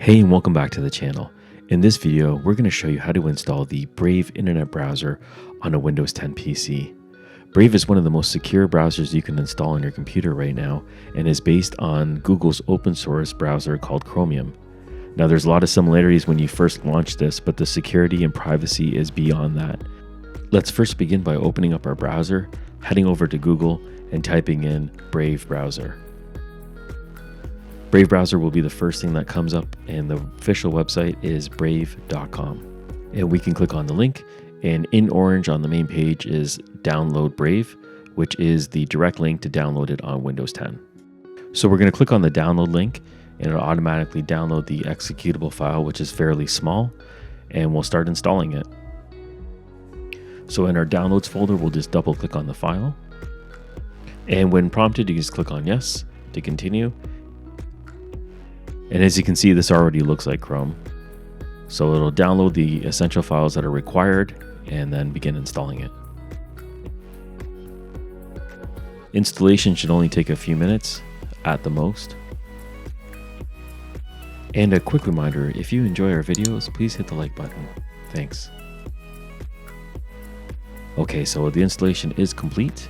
Hey and welcome back to the channel. In this video, we're going to show you how to install the Brave internet browser on a Windows 10 PC. Brave is one of the most secure browsers you can install on your computer right now and is based on Google's open source browser called Chromium. Now there's a lot of similarities when you first launch this, but the security and privacy is beyond that. Let's first begin by opening up our browser, heading over to Google and typing in Brave browser. Brave browser will be the first thing that comes up, and the official website is brave.com. And we can click on the link, and in orange on the main page is Download Brave, which is the direct link to download it on Windows 10. So we're going to click on the download link, and it'll automatically download the executable file, which is fairly small, and we'll start installing it. So in our downloads folder, we'll just double click on the file. And when prompted, you can just click on yes to continue. And as you can see, this already looks like Chrome. So it'll download the essential files that are required and then begin installing it. Installation should only take a few minutes at the most. And a quick reminder, if you enjoy our videos, please hit the like button. Thanks. Okay, so the installation is complete.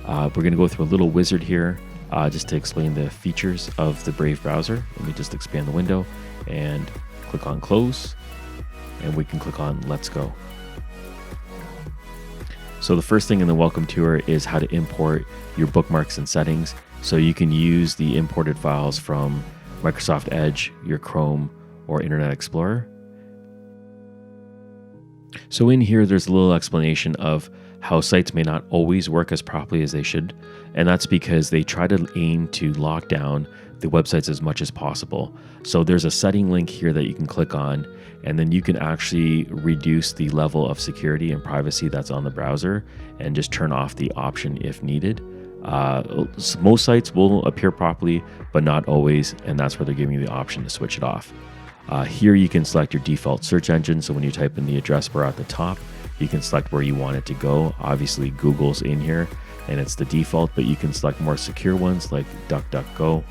We're going to go through a little wizard here just to explain the features of the Brave browser. Let me just expand the window and click on close, and we can click on let's go. So the first thing in the welcome tour is how to import your bookmarks and settings, so you can use the imported files from Microsoft Edge, your Chrome, or Internet Explorer. So in here, there's a little explanation of how sites may not always work as properly as they should, and that's because they try to aim to lock down the websites as much as possible. So there's a setting link here that you can click on, and then you can actually reduce the level of security and privacy that's on the browser and just turn off the option if needed. Most sites will appear properly, but not always, and that's where they're giving you the option to switch it off. Here you can select your default search engine, so when you type in the address bar at the top, you can select where you want it to go. Obviously Google's in here and it's the default, but you can select more secure ones like DuckDuckGo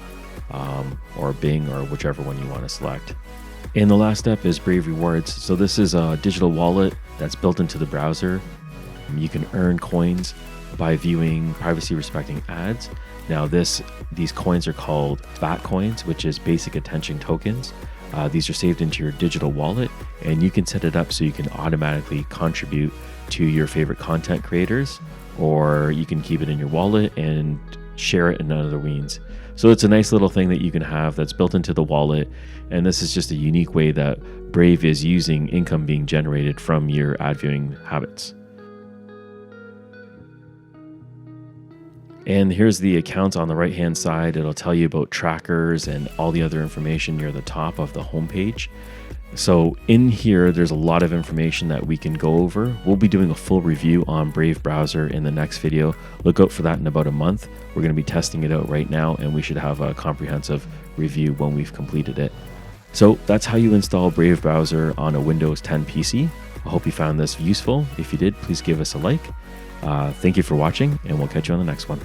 or Bing, or whichever one you want to select. And the last step is Brave Rewards. So this is a digital wallet that's built into the browser. You can earn coins by viewing privacy respecting ads. Now these coins are called BAT coins, which is basic attention tokens. These are saved into your digital wallet, and you can set it up so you can automatically contribute to your favorite content creators, or you can keep it in your wallet and share it in other means. So it's a nice little thing that you can have that's built into the wallet, and this is just a unique way that Brave is using income being generated from your ad viewing habits. And here's the account on the right hand side. It'll tell you about trackers and all the other information near the top of the homepage. So in here, there's a lot of information that we can go over. We'll be doing a full review on Brave browser in the next video. Look out for that in about a month. We're going to be testing it out right now, and we should have a comprehensive review when we've completed it. So that's how you install Brave browser on a Windows 10 PC. I hope you found this useful. If you did, please give us a like. Thank you for watching, and we'll catch you on the next one.